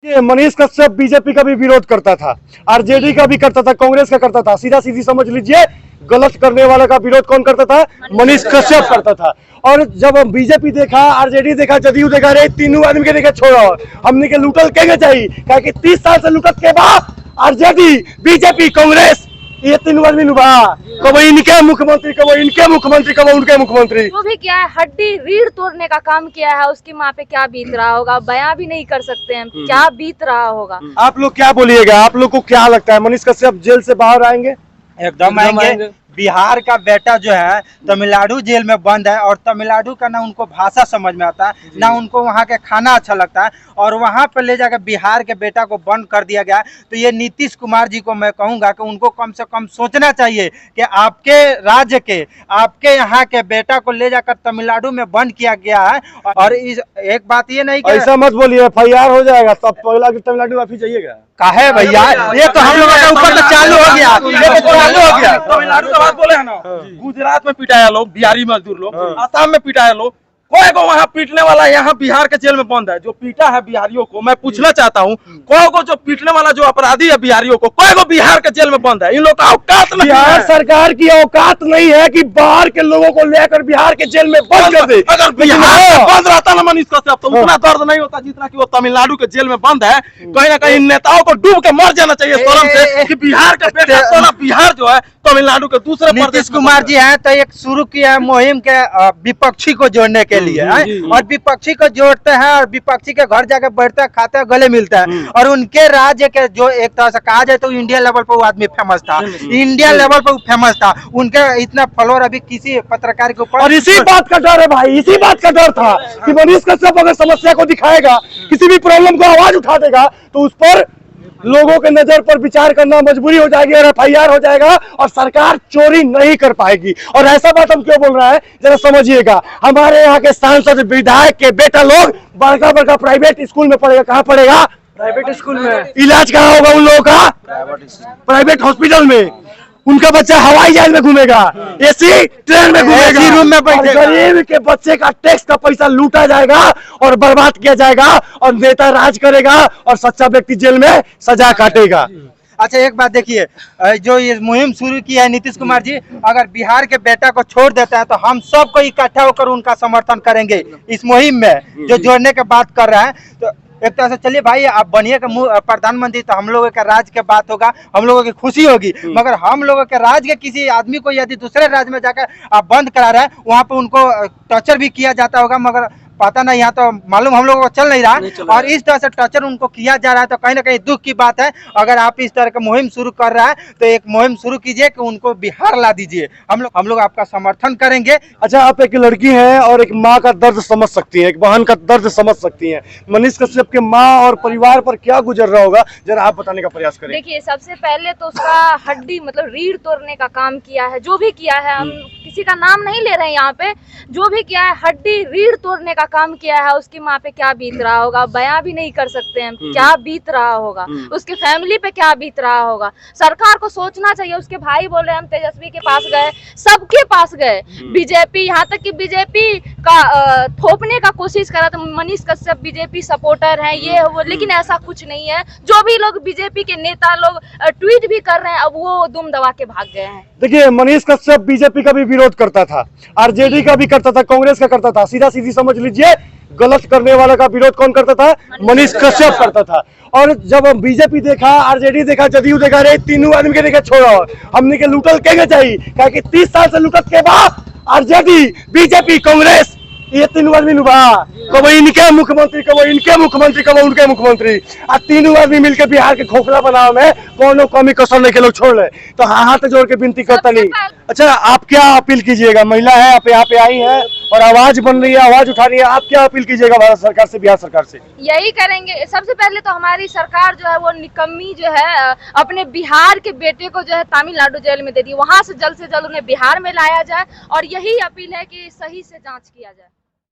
ये मनीष कश्यप बीजेपी का भी विरोध करता था, आरजेडी का भी करता था, कांग्रेस का करता था। सीधा सीधी समझ लीजिए, गलत करने वाला का विरोध कौन करता था? मनीष कश्यप करता था। और जब हम बीजेपी देखा, आरजेडी देखा, जदयू देखा, रे तीनों आदमी के देखा छोड़ो, हमने के लूटल के चाहिए क्या कि 30 साल से लूटत के बाद आरजेडी, बीजेपी, कांग्रेस, ये तीनों आदमी नुबा, कभी इनके मुख्यमंत्री, कभी इनके मुख्यमंत्री, कभी उनके मुख्यमंत्री। जो भी किया है, हड्डी रीढ़ तोड़ने का काम किया है, उसकी माँ पे क्या बीत रहा होगा, बयां भी नहीं कर सकते हैं क्या बीत रहा होगा। आप लोग क्या बोलिएगा? आप लोग को क्या लगता है, मनीष कश्यप जेल से बाहर आएंगे? एकदम आएंगे। बिहार का बेटा जो है तमिलनाडु जेल में बंद है, और तमिलनाडु का ना उनको भाषा समझ में आता है, ना उनको वहाँ के खाना अच्छा लगता है, और वहाँ पर ले जाकर बिहार के बेटा को बंद कर दिया गया। तो ये नीतीश कुमार जी को मैं कहूँगा कि उनको कम से कम सोचना चाहिए कि आपके राज्य के, आपके यहाँ के बेटा को ले जाकर तमिलनाडु में बंद किया गया है। और एक बात ये नहीं कि ऐसा मत बोलिए, FIR हो जाएगा, तब पहला तमिलनाडु वापिस जाइएगा। काहे भैया, ये तो हम लोगों के ऊपर तो चालू हो गया, ये तो चालू हो गया। तमिलनाडु का बात बोले हैं ना, गुजरात में पिटाया लोग, बिहारी मजदूर लोग, आसाम में पिटाया लोग, कोई को वहाँ पीटने वाला यहाँ बिहार के जेल में बंद है। जो पीटा है बिहारियों को, मैं पूछना चाहता हूँ, कोई को जो पीटने वाला जो अपराधी है बिहारियों को, कोई को बिहार के जेल में बंद है? इन लोग का औकात नहीं है। बिहार सरकार की औकात नहीं है कि बाहर के लोगों को लेकर बिहार के जेल में बंद कर दे। अगर बिहार में बंद रहता ना मनीष कश्यप, तो उतना दर्द नहीं होता जितना कि वो तमिलनाडु के जेल में बंद है। कहीं ना कहीं नेताओं को डूब के मर जाना चाहिए शर्म से कि बिहार का बेटा, सारा बिहार जो है तमिलनाडु के दूसरे नीतीश कुमार जी हैं तो एक शुरू किया है मुहिम के विपक्षी को जोड़ने के लिए है, और विपक्षी को जोड़ते हैं और विपक्षी के घर जाके बैठते हैं, खाते हैं, गले मिलते हैं। और उनके राज्य के जो एक तरह से कहा जाए तो इंडिया लेवल पर वो आदमी फेमस था, इंडिया लेवल पर फेमस था, उनके इतना फॉलोअर अभी किसी पत्रकार के ऊपर। और इसी बात का डर है भाई, इसी बात का डर था कि मनीष कश्यप अगर समस्या को दिखाएगा, किसी भी प्रॉब्लम को आवाज उठा देगा, तो उस पर लोगों के नजर पर विचार करना मजबूरी हो जाएगी और FIR हो जाएगा और सरकार चोरी नहीं कर पाएगी। और ऐसा बात हम क्यों बोल रहा है जरा समझिएगा। हमारे यहाँ के सांसद, विधायक के बेटा लोग बड़का बड़का प्राइवेट स्कूल में पढ़ेगा। कहाँ पढ़ेगा? प्राइवेट स्कूल में। इलाज कहाँ होगा उन लोगों का? प्राइवेट हॉस्पिटल में। उनका बच्चा हवाई जहाज में घूमेगा, AC ट्रेन में घूमेगा, रूम में बैठेगा। गरीब के बच्चे का टैक्स का पैसा लूटा जाएगा और बर्बाद किया जाएगा, और नेता राज करेगा और सच्चा व्यक्ति जेल में सजा काटेगा। अच्छा एक बात देखिए, जो ये मुहिम शुरू की है नीतीश कुमार जी, अगर बिहार के बेटा को छोड़ देता है तो हम सबको इकट्ठा होकर उनका समर्थन करेंगे इस मुहिम में जो जोड़ने की बात कर रहा है। तो एक तरह से चलिए भाई, आप बनिए प्रधानमंत्री, तो हम लोगों के राज्य के बात होगा, हम लोगों की खुशी होगी। मगर हम लोगों के राज्य के किसी आदमी को यदि दूसरे राज्य में जाकर आप बंद करा रहे हैं, वहाँ पे उनको टॉर्चर भी किया जाता होगा, मगर पता नहीं, यहाँ तो मालूम हम लोगों को चल नहीं रहा, और इस तरह से टॉर्चर उनको किया जा रहा है, तो कहीं ना कहीं दुख की बात है। अगर आप इस तरह का मुहिम शुरू कर रहा है तो एक मुहिम शुरू कीजिए कि उनको बिहार ला दीजिए, हम लोग आपका समर्थन करेंगे। अच्छा, आप एक लड़की हैं और एक माँ का दर्द समझ सकती हैं, एक बहन का दर्द समझ सकती हैं। मनीष कश्यप के माँ और परिवार पर क्या गुजर रहा होगा, जरा आप बताने का प्रयास करें। देखिए, सबसे पहले तो उसका हड्डी मतलब रीढ़ तोड़ने का काम किया है, जो भी किया है, हम किसी का नाम नहीं ले रहे हैं यहाँ पे, जो भी किया है हड्डी रीढ़ तोड़ने का काम किया है, उसकी माँ पे क्या बीत रहा होगा, बयां भी नहीं कर सकते हैं क्या बीत रहा होगा, उसके फैमिली पे क्या बीत रहा होगा। सरकार को सोचना चाहिए। उसके भाई बोले हम तेजस्वी के पास गए, सबके पास गए, बीजेपी, यहाँ तक कि बीजेपी का थोपने का कोशिश करा, तो मनीष कश्यप बीजेपी सपोर्टर है, ये वो, लेकिन ऐसा कुछ नहीं है। जो भी लोग बीजेपी के नेता लोग ट्वीट भी कर रहे हैं, अब वो दुम दबा के भाग गए हैं। देखिए, मनीष कश्यप बीजेपी का भी विरोध करता था, आरजेडी का भी करता था, कांग्रेस का करता था। सीधा सीधी समझ लीजिए, गलत करने वाला का विरोध कौन करता था? मनीष कश्यप करता था। और जब हम बीजेपी देखा, आरजेडी देखा, जदयू देखा, रे तीनों आदमी के देखा छोड़ो, हमने के लूटल के चाहिए क्या कि 30 साल से लूटत के बाद आरजेडी, बीजेपी, कांग्रेस, ये तीनों आदमी नुबा, कभी इनके मुख्यमंत्री, कभी इनके मुख्यमंत्री, कभी उनके मुख्यमंत्री, और तीनों आदमी मिलकर बिहार के खोखला बनाव में कोनो कमी कसर नहीं के लोग छोड़ ले। तो हाथ जोड़ के विनती करता नहीं। अच्छा, आप क्या अपील कीजिएगा? महिला है, आप यहाँ पे आई हैं और आवाज बन रही है, आवाज उठा रही है, आप क्या अपील कीजिएगा भारत सरकार से, बिहार सरकार से? यही करेंगे। सबसे पहले तो हमारी सरकार जो है वो निकम्मी जो है अपने बिहार के बेटे को जो है तमिलनाडु जेल में दे दी, वहां से जल्द उन्हें बिहार में लाया जाए, और यही अपील है कि सही से जांच किया जाए।